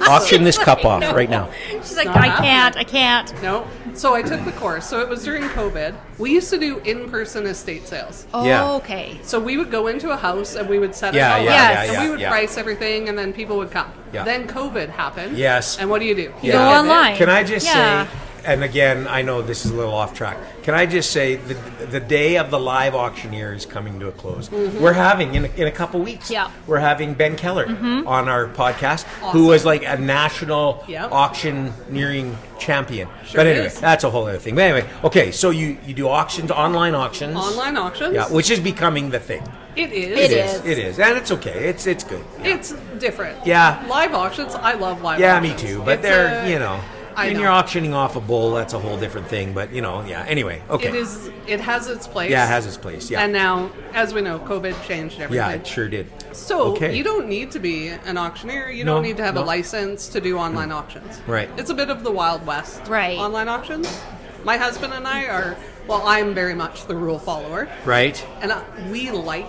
Auction this cup off No. right now. She's like, not I can't. No. So I took the course. So it was during COVID. We used to do in-person estate sales. Oh, Yeah. okay. So we would go into a house and we would set Yeah, it all yeah, up. yeah, and yeah, we would yeah. price everything and then people would come. Yeah. Then COVID happened. Yes. And what do? You Yeah. Go pivot. online. Can I just Yeah. say, and again, I know this is a little off track. Can I just say the day of the live auctioneer is coming to a close. We're having in a couple weeks. Yeah. We're having Ben Keller on our podcast, who Awesome. was like a national Yep. auctioneering champion. Sure But anyway, is. that's a whole other thing. But anyway, okay, so you do auctions, online auctions. Online auctions. Yeah, which is becoming the thing. It is. It is. It is, and it's okay. It's good. It's different. Yeah. Live auctions. I love live Yeah, me auctions. too. But It's they're, a- I when know. you're auctioning off a bull, that's a whole different thing. But, yeah. Anyway, okay. It is. It has its place. Yeah, it has its place. Yeah. And now, as we know, COVID changed everything. Yeah, it sure did. So Okay. you don't need to be an auctioneer. You No, don't need to have no. a license to do online auctions. Right. It's a bit of the Wild West. Right. Online auctions. My husband and I are. Well, I'm very much the rule follower, Right? and we like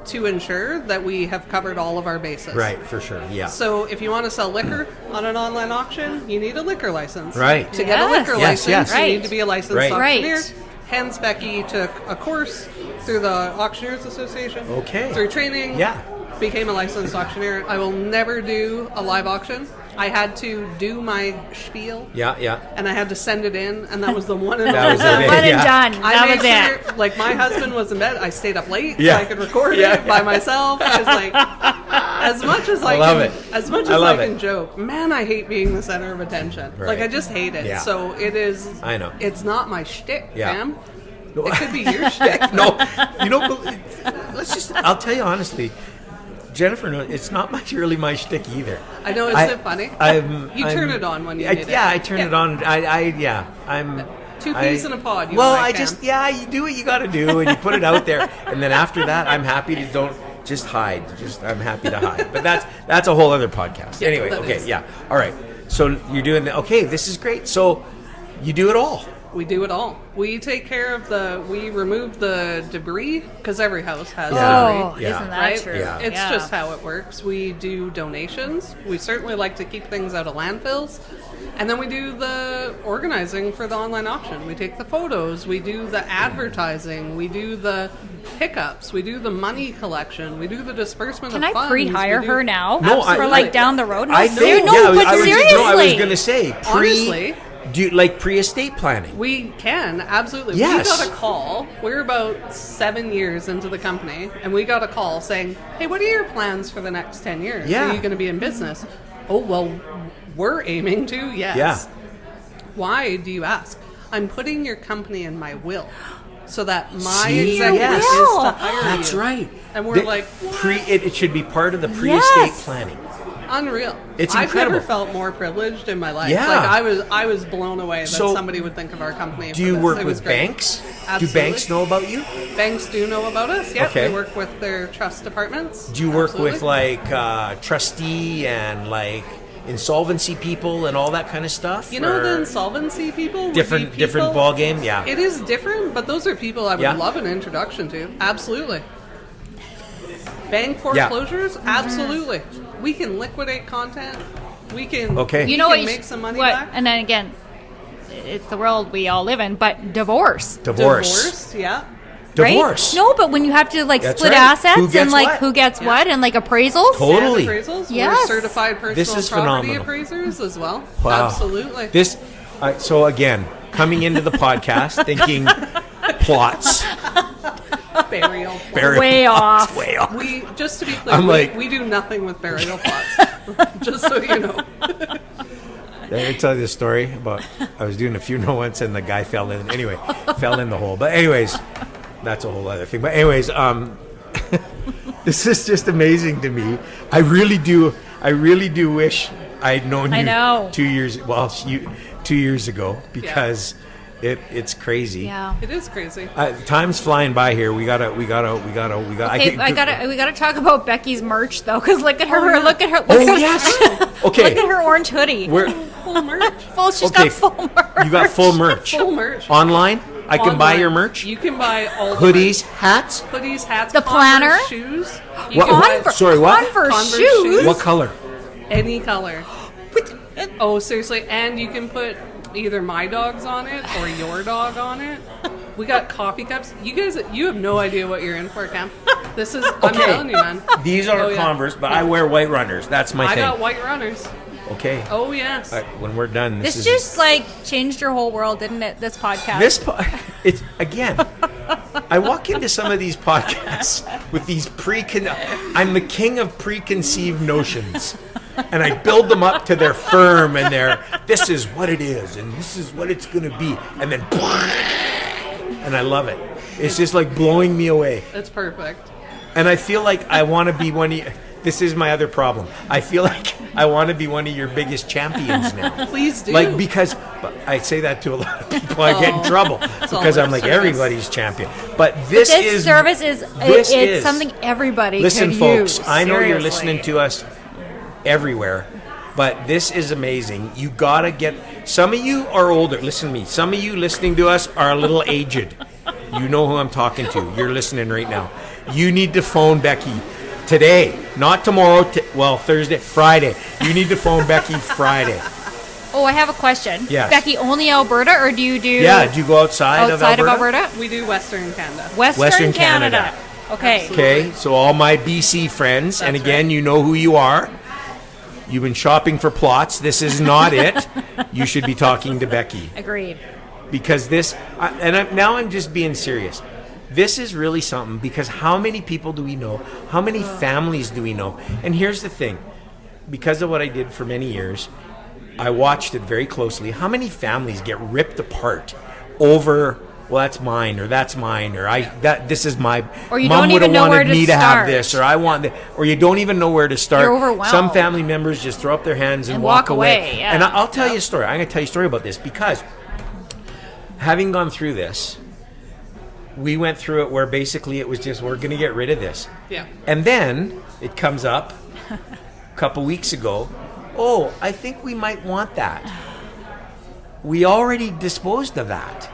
to ensure that we have covered all of our bases. Right, for sure. Yeah. So if you want to sell liquor on an online auction, you need a liquor license. Right. To get a Yes. liquor Yes, license, yes. you Right. need to be a licensed Right. auctioneer. Right. Hence, Becky took a course through the Auctioneers Association. Okay. Through training. Yeah. Became a licensed auctioneer. I will never do a live auction. I had to do my spiel. Yeah. And I had to send it in, and that was the one and That only was time. it. One and Yeah. done. I That made was it. sure, like, my husband was in bed. I stayed up late Yeah. so I could record Yeah. it by myself. Because, like, as much as I love can, it. as much I as love I can it. joke, man, I hate being the center of attention. Right. Like, I just hate it. Yeah. So it is. I know. It's not my shtick, Yeah. fam. It could be your shtick. No, you don't believe. I'll tell you honestly, Jennifer, no, it's not really my shtick either. I know, isn't it funny? You turn it on when you need it. Yeah, I turn it on. I'm Two peas in a pod. You Well, and I Cam. just, you do what you got to do, and you put it out there, and then after that, I'm happy to don't just hide. I'm happy to hide. But that's a whole other podcast. Yeah, Anyway, that okay, is. yeah, all right. So you're doing okay. This is great. So you do it all. We do it all. We take care of we remove the debris because every house has Oh, debris. Yeah. isn't that Right? true? Yeah. It's Yeah. just how it works. We do donations. We certainly like to keep things out of landfills. And then we do the organizing for the online auction. We take the photos. We do the advertising. We do the pickups. We do the money collection. We do the disbursement Can of I funds. pre-hire We do- her now No, I- for like down the road? No, I know. no, Yeah, but I was seriously. going to say Honestly. pre-estate planning. We can, absolutely. Yes. We got a call. We're about 7 years into the company, and we got a call saying, hey, what are your plans for the next 10 years? Yeah. Are you going to be in business? Oh, well, we're aiming to, yes. Yeah. Why do you ask? I'm putting your company in my will so that my See, executive yes. is to Will. hire That's you. right. And we're The like, it should be part of the pre-estate Yes. planning. unreal. It's I've incredible. never felt more privileged in my life. Yeah. Like I was blown away that So, somebody would think of our company. Do for you this. work It was with great. banks? Absolutely. Do banks know about you? Banks do know about us. Yep, Okay. we work with their trust departments. Do you work with Absolutely. like trustee and like insolvency people and all that kind of stuff? You know, the insolvency people would be different ball game. Yeah, it is different, but those are people I would love an introduction to. Absolutely. Bank foreclosures, absolutely. We can liquidate content. We can. Okay. You know what? Make some money back. And then again, it's the world we all live in. But divorce. Yeah. Divorce. Right? No, but when you have to like That's split right. assets and like who gets what and like appraisals. Totally. And appraisals. Yes. We're certified personal This is property phenomenal. appraisers as well. Wow. Absolutely. So again, coming into the podcast thinking plots. Burial. Way off. Way off. We, just to be clear, I'm like- we do nothing with burial plots. Just so you know. Let me tell you this story about I was doing a funeral once and the guy fell in the hole. But anyways, that's a whole other thing. But anyways, this is just amazing to me. I really do wish I'd known you 2 years. Well, 2 years ago because it's crazy. Yeah, it is crazy. Time's flying by here. We gotta. Okay, we gotta talk about Becky's merch though, because look at her. Look at her. Okay. Look at her orange hoodie. Full merch. She's got full merch. You got full merch. Full merch. Online? I can buy your merch? You can buy all the hoodies, merch. hats? Hoodies, hats, the Converse planner, shoes. Sorry, what? Converse shoes. What color? Any color. Oh, seriously. And you can put either my dog's on it or your dog on it. We got coffee cups. You guys, you have no idea what you're in for, Cam. This is, I'm telling you, man. These are Converse, but I wear white runners. That's my thing. I got white runners. Okay. Oh, yes. All right, when we're done, this just like changed your whole world, didn't it? This podcast. It's again. I walk into some of these podcasts with these I'm the king of preconceived notions, and I build them up to their firm and this is what it is, and this is what it's going to be, and then, and I love it. It's just like blowing me away. It's perfect. And I feel like I want to be one of you. This is my other problem. I feel like I want to be one of your biggest champions now. Please do. Like, because I say that to a lot of people, I get in trouble because I'm like everybody's champion. But this service is something everybody listen, could folks. use. I know Seriously. you're listening to us everywhere, but this is amazing. You gotta get. Some of you are older. Listen to me. Some of you listening to us are a little aged. You know who I'm talking to. You're listening right now. You need to phone Becky. Today, not tomorrow, Thursday, Friday. You need to phone Becky Friday. Oh, I have a question. Yes. Becky, only Alberta, or do you do... Yeah, do you go outside of Alberta? We do Western Canada. Western Canada. Okay. Absolutely. Okay, so all my BC friends, and again, right. You know who you are. You've been shopping for plots. This is not it. You should be talking to Becky. Agreed. Because now I'm just being serious. This is really something, because how many people do we know? How many families do we know? And here's the thing. Because of what I did for many years, I watched it very closely. How many families get ripped apart over, well, that's mine, or this is my, or you mom don't would have even know wanted where to me to have start. this, or I want that, or you don't even know where to start. You're overwhelmed. Some family members just throw up their hands and walk away. Yeah. And I'll tell you a story. I'm going to tell you a story about this, because having gone through this, we went through it where basically it was just, we're going to get rid of this. Yeah. And then it comes up a couple weeks ago, oh, I think we might want that. We already disposed of that.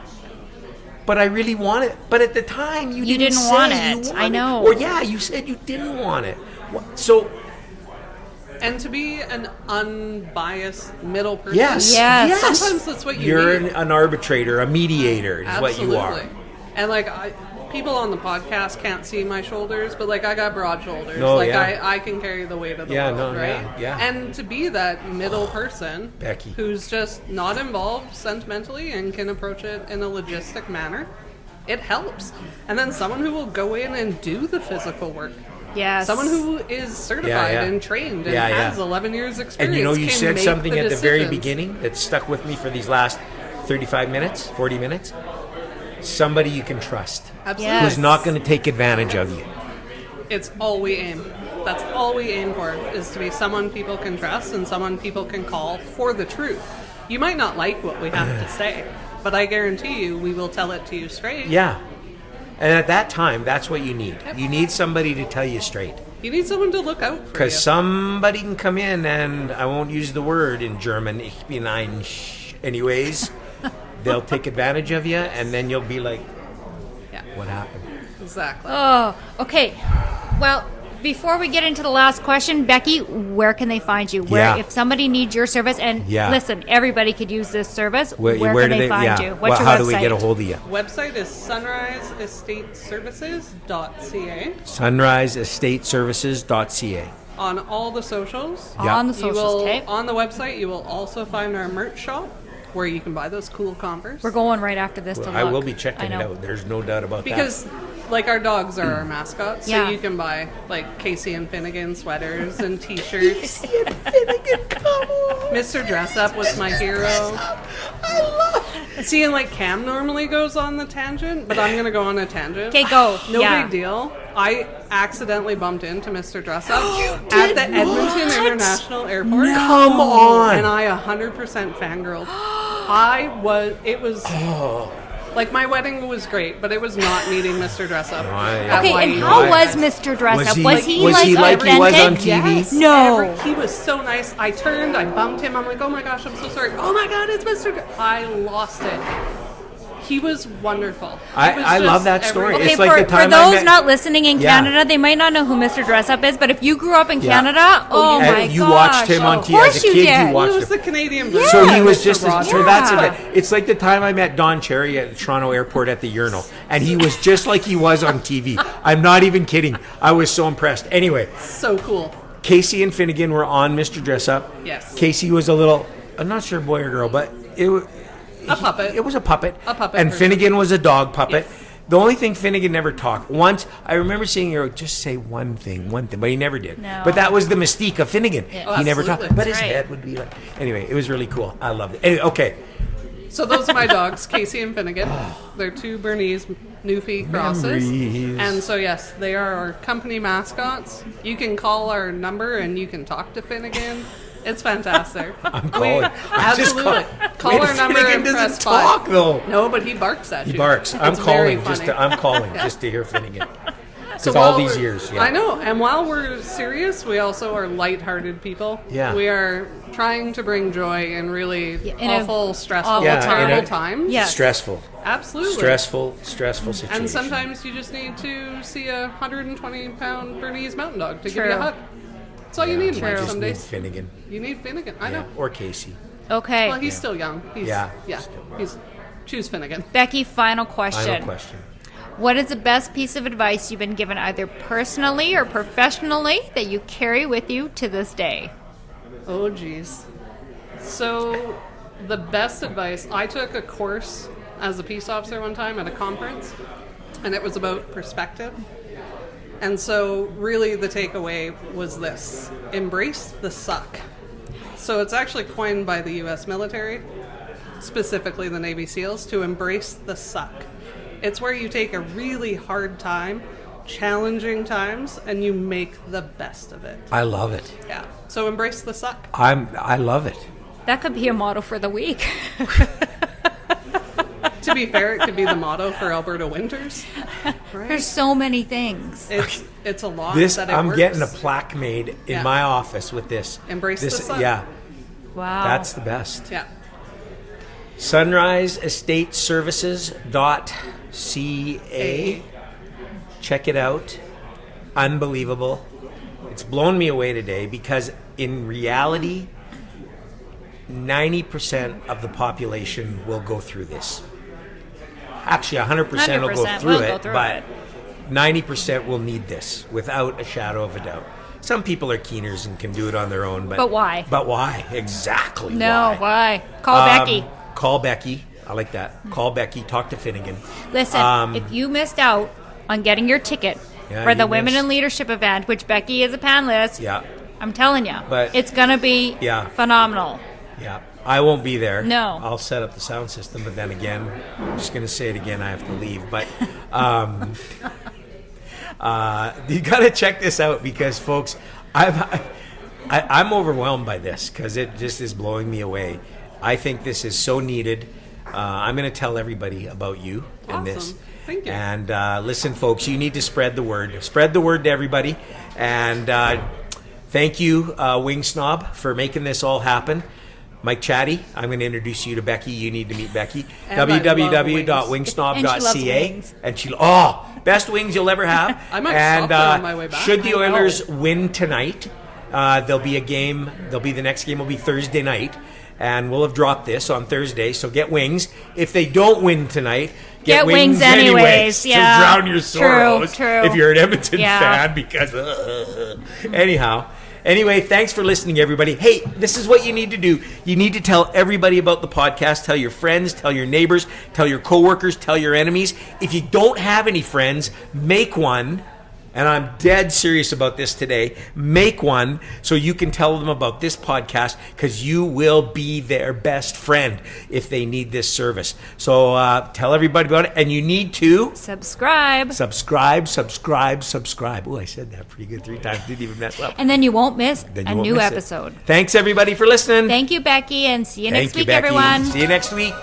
But I really want it. But at the time, you didn't want say it. You wanted I know. Or yeah, you said you didn't want it. So... And to be an unbiased middle person. Yes. Sometimes that's what You're need. an arbitrator, a mediator is Absolutely. what you are. And like people on the podcast can't see my shoulders, but like I got broad shoulders. No, I can carry the weight of the world, right? Yeah. And to be that middle person, Becky, who's just not involved sentimentally and can approach it in a logistic manner, it helps. And then someone who will go in and do the physical work. Yes. Someone who is certified and trained and has 11 years experience. And you said something at the very decisions. beginning that stuck with me for these last 35 minutes, 40 minutes. Somebody you can trust. Absolutely. Who's not going to take advantage of you. It's all we aim. That's all we aim for, is to be someone people can trust and someone people can call for the truth. You might not like what we have to say, but I guarantee you we will tell it to you straight. Yeah. And at that time, that's what you need. Yep. You need somebody to tell you straight. You need someone to look out for you. Because somebody can come in, and I won't use the word in German, ich bin ein anyways. They'll take advantage of you, and then you'll be like, what happened? Exactly. Oh, okay. Well, before we get into the last question, Becky, where can they find you? If somebody needs your service, and listen, everybody could use this service. Where can they find you? What's your how website? do we get a hold of you? Website is sunriseestateservices.ca. Sunriseestateservices.ca. On all the socials. On the socials, okay. On the website, you will also find our merch shop, where you can buy those cool Converse. We're going right after this to look. I will be checking it out. There's no doubt about because, like, our dogs are our mascots, so Yeah. you can buy, like, Casey and Finnegan sweaters and T-shirts. Casey and Finnegan, come on. Mr. Dress Up was my hero. I love it. See, and, like, Cam normally goes on the tangent, but I'm going to go on a tangent. Okay, go. No Yeah. big deal. I accidentally bumped into Mr. Dress Up at the Edmonton International Airport. Come on. And I 100% fangirled. Like, my wedding was great, but it was not meeting Mr. Dress Up. Okay, and how was Mr. Dress Up? Was he like he authentic? was on TV? Yes. No. He was so nice. I turned, I bumped him. I'm like, oh my gosh, I'm so sorry. Oh my God, it's Mr. I lost it. He was wonderful. I love that story. Okay, It's like the for time those not listening in Yeah. Canada, they might not know who Mr. Dress Up is, but if you grew up in Canada, oh And my you gosh. watched him on Of TV course as a you kid. did. You He watched was him. the Canadian version. So he was Mr. just Rogers. so that's Yeah. it. It's like the time I met Don Cherry at the Toronto Airport at the urinal, and he was just like he was on TV. I'm not even kidding. I was so impressed. Anyway, So cool. Casey and Finnegan were on Mr. Dress Up. Yes. Casey was a little, I'm not sure boy or girl, but it was A puppet. It was a puppet. A puppet And version. Finnegan was a dog puppet. Yes. The only thing Finnegan never talked. Once, I remember seeing her just say one thing, but he never did. No. But that was the mystique of Finnegan. Oh, He never absolutely. talked. But his Right. head would be like... Anyway, it was really cool. I loved it. Anyway, okay. So those are my dogs, Casey and Finnegan. They're two Bernese Newfie crosses. Memories. And so, yes, they are our company mascots. You can call our number and you can talk to Finnegan. It's fantastic. I'm calling. Absolutely. Call Wait, our number Finnegan and press doesn't talk, 5. though. No, but he barks at you. He barks. I'm It's very calling funny. I'm calling just to hear Finnegan. So Because all while these we're- years, I know. And while we're serious, we also are lighthearted people. Yeah. We are trying to bring joy in really in a awful, stressful, awful Yeah, terrible in a- times. Yes. Stressful. Absolutely. Stressful situation. And sometimes you just need to see a 120-pound Bernese mountain dog to give True. you a hug. That's all you need in life Just some need days. Finnegan. You need Finnegan. I Yeah. know. Or Casey. Okay. Well, he's still young. He's, Yeah. Yeah. Still young. He's choose Finnegan. Becky, final question. Final question. What is the best piece of advice you've been given either personally or professionally that you carry with you to this day? Oh, geez. So, the best advice, I took a course as a peace officer one time at a conference, and it was about perspective. And so, really, the takeaway was this: embrace the suck. So, it's actually coined by the U.S. military, specifically the Navy SEALs, to embrace the suck. It's where you take a really hard time, challenging times, and you make the best of it. I love it. Yeah. So, embrace the suck. I love it. That could be a motto for the week. To be fair, it could be the motto for Alberta winters. Right? There's so many things. It's a lot. This that it I'm works. getting a plaque made in Yeah. my office with this. Embrace this, the sun. Yeah, Wow. that's the best. Yeah. SunriseEstateServices.ca. Check it out. Unbelievable. It's blown me away today because in reality, 90% of the population will go through this. Actually, 100% will go 100% through will it, go through but it. 90% will need this without a shadow of a doubt. Some people are keeners and can do it on their own, but why? But why? Exactly. No, why? Call Becky. Call Becky. I like that. Call Becky. Talk to Finnegan. Listen, if you missed out on getting your ticket Yeah, for the you Women missed. in Leadership event, which Becky is a panelist, Yeah, I'm telling you, But- it's going to be Yeah. phenomenal. yeah. I won't be there. No. I'll set up the sound system, but then again, I'm just going to say it again. I have to leave. But you got to check this out because, folks, I'm overwhelmed by this because it just is blowing me away. I think this is so needed. I'm going to tell everybody about you in this. Awesome. Thank you. And listen, folks, you need to spread the word. Spread the word to everybody. And thank you, Wing Snob, for making this all happen. Mike Chatty, I'm going to introduce you to Becky. You need to meet Becky. www.wingsnob.ca. And she best wings you'll ever have. I might stop there on my way back. Should the Oilers win tonight, there'll be a game. The next game will be Thursday night. And we'll have dropped this on Thursday, so get wings. If they don't win tonight, get wings anyways. Yeah. To drown your sorrows. True. If you're an Edmonton fan, because anyhow. Anyway, thanks for listening, everybody. Hey, this is what you need to do. You need to tell everybody about the podcast. Tell your friends, tell your neighbors, tell your coworkers, tell your enemies. If you don't have any friends, make one. And I'm dead serious about this today. Make one so you can tell them about this podcast, because you will be their best friend if they need this service. So tell everybody about it. And you need to subscribe. Oh, I said that pretty good 3 times. Didn't even mess up. And then you won't miss a new episode. Thanks, everybody, for listening. Thank you, Becky, and see you next week, Becky. everyone. See you next week.